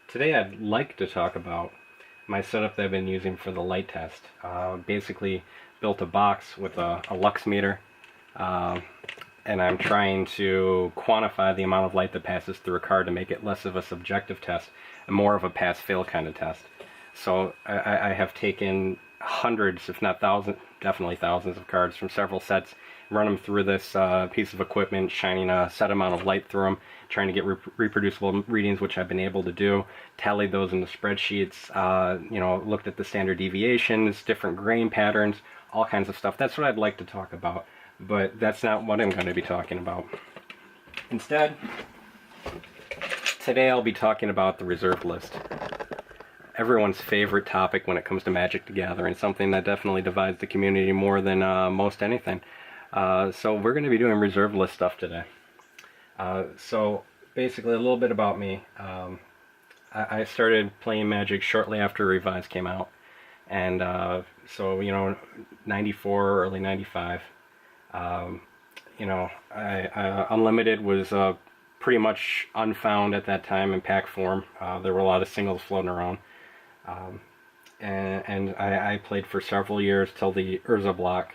Today I'd like to talk about my setup that I've been using for the light test. Basically built a box with a lux meter, and I'm trying to quantify the amount of light that passes through a card to make it less of a subjective test and more of a pass-fail kind of test. So I have taken hundreds, if not thousands, definitely thousands of cards from several sets, run them through this piece of equipment, shining a set amount of light through them, trying to get reproducible readings, which I've been able to do, tallied those in the spreadsheets, looked at the standard deviations, different grain patterns, all kinds of stuff. That's what I'd like to talk about, but that's not what I'm going to be talking about. Instead, today I'll be talking about the reserve list. Everyone's favorite topic when it comes to Magic the Gathering, something that definitely divides the community more than most anything. So we're going to be doing reserve list stuff today. So basically a little bit about me. I started playing Magic shortly after Revise came out, and 94, early 95. Unlimited was pretty much unfound at that time in pack form. There were a lot of singles floating around. And I played for several years till the Urza block,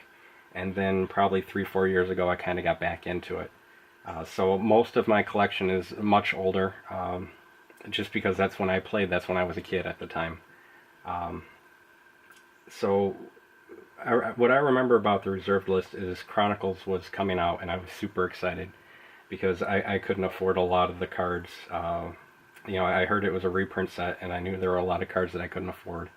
and then probably 3-4 years ago I kind of got back into it. So most of my collection is much older, just because that's when I played, that's when I was a kid at the time. What I remember about the reserved list is Chronicles was coming out, and I was super excited because I couldn't afford a lot of the cards. I heard it was a reprint set, and I knew there were a lot of cards that I couldn't afford.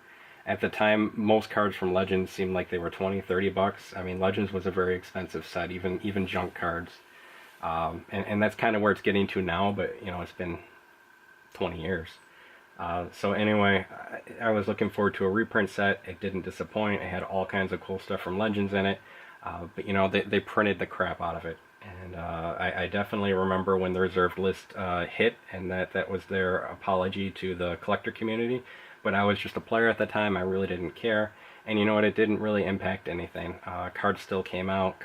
At the time, most cards from Legends seemed like they were $20-30. I mean, Legends was a very expensive set, even junk cards. And that's kind of where it's getting to now, but, it's been 20 years. So anyway, I was looking forward to a reprint set. It didn't disappoint. It had all kinds of cool stuff from Legends in it. But, they printed the crap out of it. And I definitely remember when the reserved list hit, and that was their apology to the collector community. But I was just a player at the time. I really didn't care. And you know what? It didn't really impact anything. Cards still came out.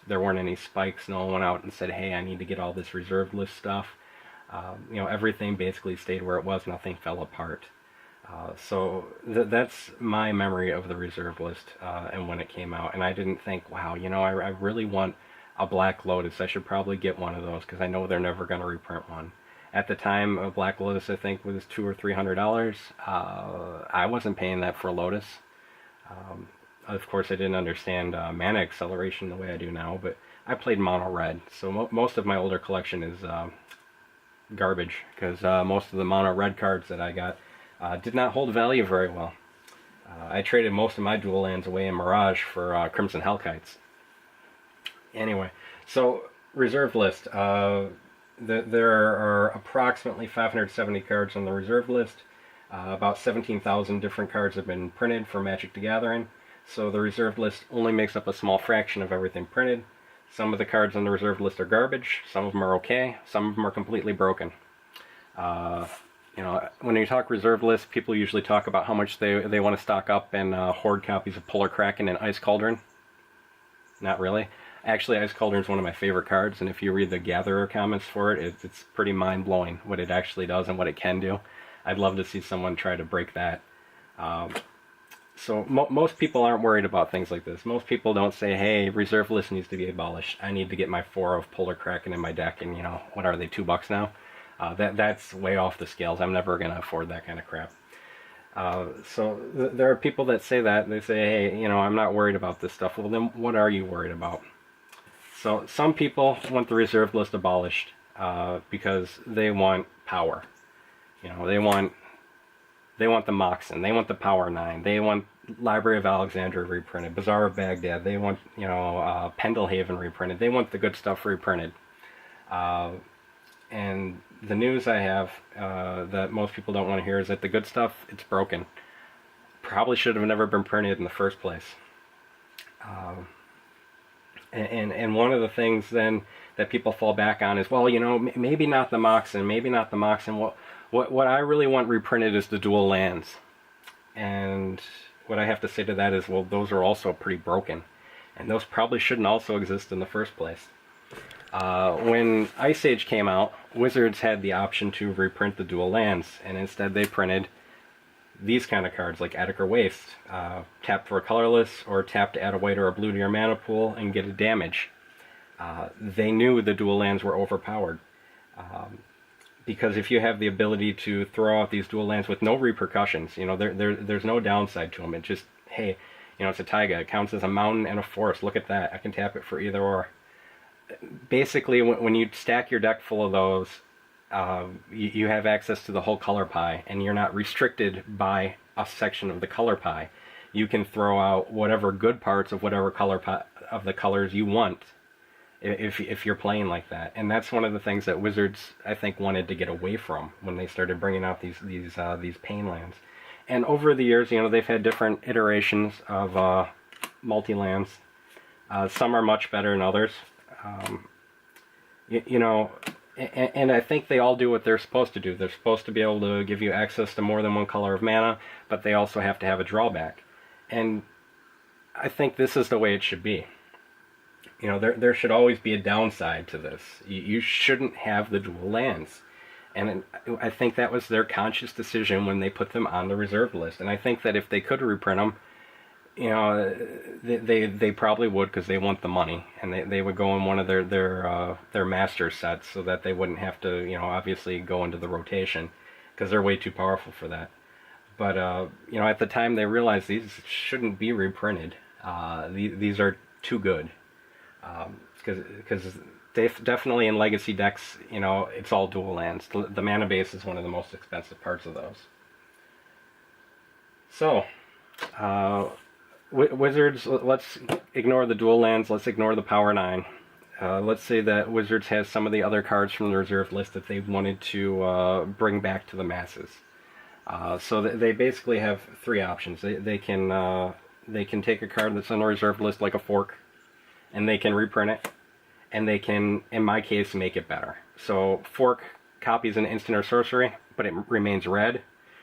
There weren't any spikes. No one went out and said, hey, I need to get all this reserved list stuff. Everything basically stayed where it was. Nothing fell apart. So that's my memory of the reserve list and when it came out. And I didn't think, wow, I really want a Black Lotus. I should probably get one of those because I know they're never going to reprint one. At the time, a Black Lotus I think was $200 or $300. I wasn't paying that for a Lotus. Of course, I didn't understand mana acceleration the way I do now, but I played mono red, so most of my older collection is garbage because most of the mono red cards that I got did not hold value very well. I traded most of my dual lands away in Mirage for Crimson Hellkites. Anyway, so reserve list. There are approximately 570 cards on the reserve list. About 17,000 different cards have been printed for Magic the Gathering. So the reserve list only makes up a small fraction of everything printed. Some of the cards on the reserve list are garbage. Some of them are okay. Some of them are completely broken. When you talk reserve list, people usually talk about how much they want to stock up and hoard copies of Polar Kraken and Ice Cauldron. Not really. Actually, Ice Cauldron is one of my favorite cards, and if you read the Gatherer comments for it, it's pretty mind-blowing what it actually does and what it can do. I'd love to see someone try to break that. So most people aren't worried about things like this. Most people don't say, hey, reserve list needs to be abolished. I need to get my 4 of Polar Kraken in my deck, and what are they, $2 now? That's way off the scales. I'm never going to afford that kind of crap. There are people that say that. They say, hey, I'm not worried about this stuff. Well, then what are you worried about? So some people want the reserve list abolished because they want power. They want the Moxen, they want the Power 9, they want Library of Alexandria reprinted, Bazaar of Baghdad, they want Pendelhaven reprinted, they want the good stuff reprinted. And the news I have that most people don't want to hear is that the good stuff, it's broken. Probably should have never been printed in the first place. And one of the things then that people fall back on is, well, maybe not the Moxen, maybe not the Moxen. What I really want reprinted is the dual lands. And what I have to say to that is, well, those are also pretty broken. And those probably shouldn't also exist in the first place. When Ice Age came out, Wizards had the option to reprint the dual lands, and instead they printed these kind of cards, like Attic or Waste. Tap for a colorless, or tap to add a white or a blue to your mana pool and get a damage. They knew the dual lands were overpowered. Because if you have the ability to throw out these dual lands with no repercussions, there's no downside to them. It just, hey, it's a taiga. It counts as a mountain and a forest. Look at that. I can tap it for either or. Basically, when you stack your deck full of those, you have access to the whole color pie, and you're not restricted by a section of the color pie. You can throw out whatever good parts of whatever color pie of the colors you want, if you're playing like that. And that's one of the things that Wizards, I think, wanted to get away from when they started bringing out these pain lands. And over the years, they've had different iterations of multi-lands. Some are much better than others. And I think they all do what they're supposed to do. They're supposed to be able to give you access to more than one color of mana, but they also have to have a drawback. And I think this is the way it should be. There should always be a downside to this. You shouldn't have the dual lands. And I think that was their conscious decision when they put them on the reserved list. And I think that if they could reprint them, they probably would, because they want the money, and they would go in one of their master sets, so that they wouldn't have to obviously go into the rotation, because they're way too powerful for that. But at the time they realized these shouldn't be reprinted. These are too good, because definitely in legacy decks, it's all dual lands. The mana base is one of the most expensive parts of those. So Wizards, let's ignore the dual lands, let's ignore the Power 9. Let's say that Wizards has some of the other cards from the reserved list that they wanted to bring back to the masses. So they basically have three options. They can take a card that's on the reserved list, like a Fork, and they can reprint it, and they can, in my case, make it better. So Fork copies an instant or sorcery, but it remains red.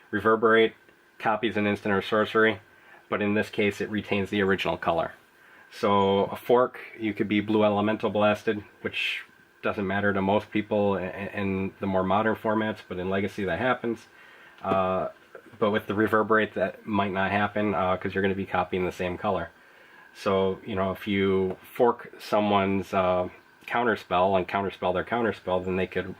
Reverberate copies an instant or sorcery, but in this case it retains the original color. So a Fork, you could be blue elemental blasted, which doesn't matter to most people in the more modern formats, but in Legacy that happens. But with the Reverberate, that might not happen, because you're going to be copying the same color. So, if you fork someone's counterspell and counterspell their counterspell, then they could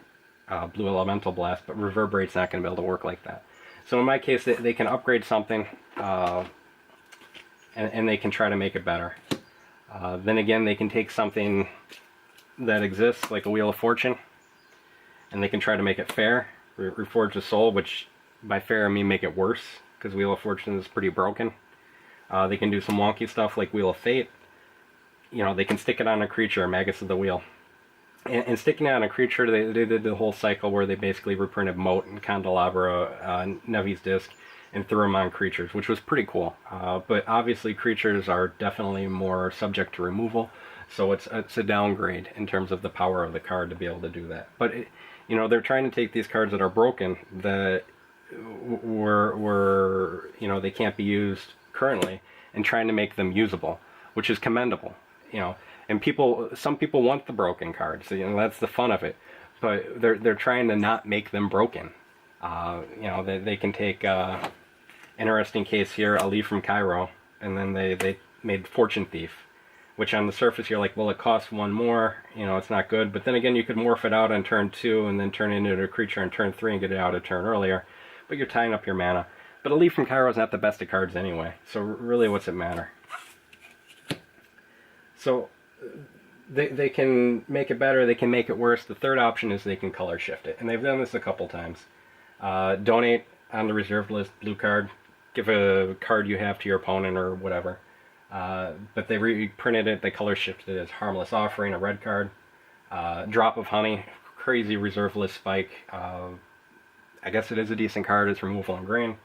blue elemental blast, but Reverberate's not going to be able to work like that. So in my case, they can upgrade something, and they can try to make it better. Then again, they can take something that exists, like a Wheel of Fortune, and they can try to make it fair. Reforge the Soul, which by fair I mean make it worse, because Wheel of Fortune is pretty broken. They can do some wonky stuff like Wheel of Fate. They can stick it on a creature, Magus of the Wheel. And sticking it on a creature, they did the whole cycle where they basically reprinted Moat and Candelabra, Nevi's Disc, and threw them on creatures, which was pretty cool. But obviously creatures are definitely more subject to removal, so it's a downgrade in terms of the power of the card to be able to do that. But they're trying to take these cards that are broken, that were they can't be used currently, and trying to make them usable, which is commendable. And some people want the broken cards, that's the fun of it. But they're trying to not make them broken. They can take interesting case here, Ali from Cairo, and then they made Fortune Thief, which on the surface you're like, well, it costs one more, it's not good. But then again, you could morph it out on turn 2 and then turn it into a creature on turn 3 and get it out a turn earlier. But you're tying up your mana. But Ali from Cairo is not the best of cards anyway, so really what's it matter? So they can make it better, they can make it worse. The third option is they can color shift it, and they've done this a couple times. Donate on the reserved list, blue card, give a card you have to your opponent or whatever. But they reprinted it, they color shifted it as Harmless Offering, a red card. Drop of Honey, crazy reserved list spike. I guess it is a decent card, it's removal and green.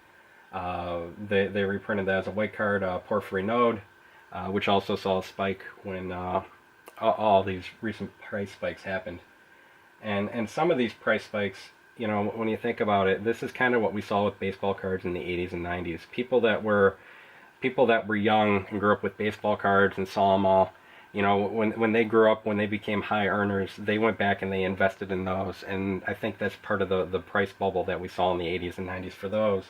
They reprinted that as a white card, Porphyry Node, which also saw a spike when all these recent price spikes happened. And some of these price spikes, when you think about it, this is kind of what we saw with baseball cards in the 80s and 90s. People that were young and grew up with baseball cards and saw them all, You know, when they grew up, when they became high earners, they went back and they invested in those. And I think that's part of the price bubble that we saw in the 80s and 90s for those.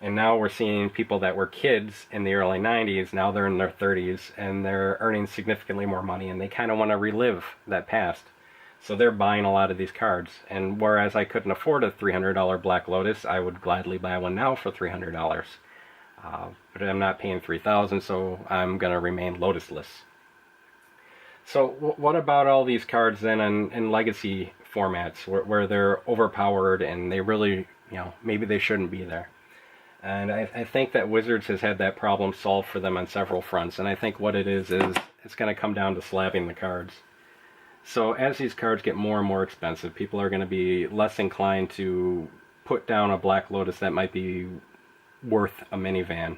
And now we're seeing people that were kids in the early 90s, now they're in their 30s, and they're earning significantly more money, and they kind of want to relive that past. So they're buying a lot of these cards. And whereas I couldn't afford a $300 Black Lotus, I would gladly buy one now for $300. But I'm not paying $3,000, so I'm going to remain Lotusless. So what about all these cards then in legacy formats where they're overpowered and they really, you know, maybe they shouldn't be there? And I think that Wizards has had that problem solved for them on several fronts. And I think what it is it's going to come down to slabbing the cards. So as these cards get more and more expensive, people are going to be less inclined to put down a Black Lotus that might be worth a minivan.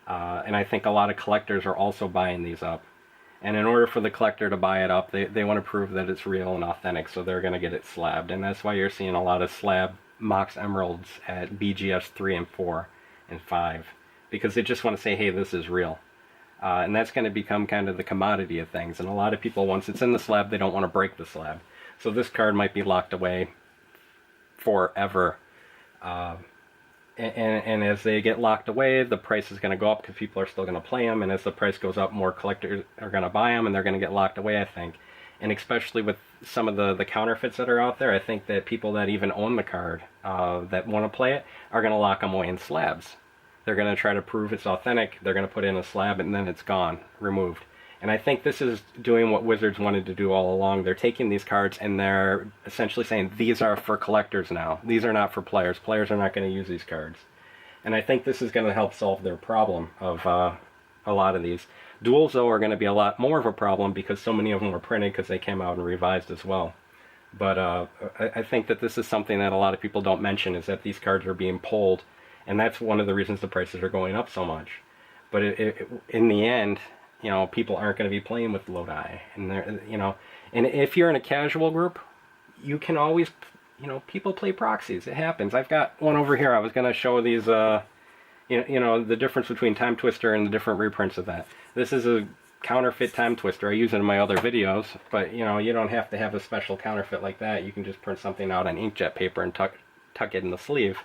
And I think a lot of collectors are also buying these up. And in order for the collector to buy it up, they want to prove that it's real and authentic, so they're going to get it slabbed. And that's why you're seeing a lot of slab Mox Emeralds at BGS 3 and 4 and 5. Because they just want to say, hey, this is real. And that's going to become kind of the commodity of things. And a lot of people, once it's in the slab, they don't want to break the slab. So this card might be locked away forever. And as they get locked away, the price is going to go up because people are still going to play them. And as the price goes up, more collectors are going to buy them, and they're going to get locked away, I think. And especially with some of the counterfeits that are out there, I think that people that even own the card, that want to play it, are going to lock them away in slabs. They're going to try to prove it's authentic. They're going to put in a slab, and then it's gone, removed. And I think this is doing what Wizards wanted to do all along. They're taking these cards and they're essentially saying, these are for collectors now. These are not for players. Players are not going to use these cards. And I think this is going to help solve their problem of a lot of these. Duels, though, are going to be a lot more of a problem because so many of them were printed because they came out and revised as well. But I think that this is something that a lot of people don't mention, is that these cards are being pulled. And that's one of the reasons the prices are going up so much. But in the end, you know, people aren't going to be playing with Lodi, and you know, and if you're in a casual group, you can always, you know, people play proxies. It happens. I've got one over here. I was going to show these, you know, the difference between Time Twister and the different reprints of that. This is a counterfeit Time Twister. I use it in my other videos, but you know, you don't have to have a special counterfeit like that. You can just print something out on inkjet paper and tuck it in the sleeve,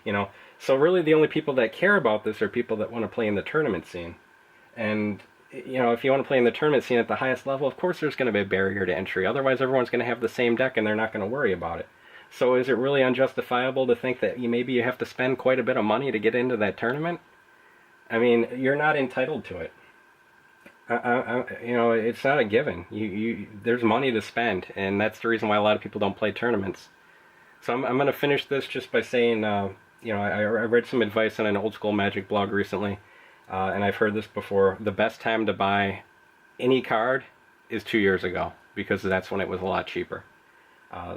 you know. So really, the only people that care about this are people that want to play in the tournament scene, and you know, if you want to play in the tournament scene at the highest level, of course there's going to be a barrier to entry. Otherwise, everyone's going to have the same deck and they're not going to worry about it. So is it really unjustifiable to think that maybe you have to spend quite a bit of money to get into that tournament? I mean, you're not entitled to it. You know, it's not a given. There's money to spend, and that's the reason why a lot of people don't play tournaments. So I'm going to finish this just by saying, you know, I read some advice on an old school Magic blog recently. And I've heard this before, the best time to buy any card is 2 years ago, because that's when it was a lot cheaper.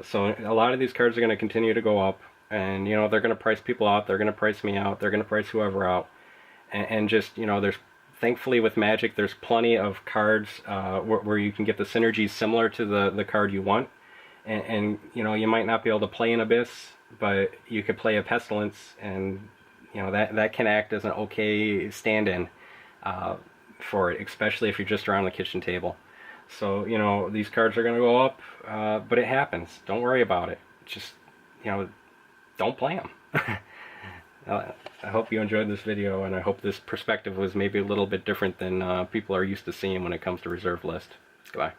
So a lot of these cards are going to continue to go up, and you know, they're going to price people out, they're going to price me out, they're going to price whoever out, and just, you know, there's, thankfully with Magic, there's plenty of cards where you can get the synergies similar to the card you want, and you know, you might not be able to play an Abyss, but you could play a Pestilence, and you know, that can act as an okay stand-in for it, especially if you're just around the kitchen table. So, you know, these cards are going to go up, but it happens. Don't worry about it. Just, you know, don't play them. I hope you enjoyed this video, and I hope this perspective was maybe a little bit different than people are used to seeing when it comes to Reserve List. Goodbye.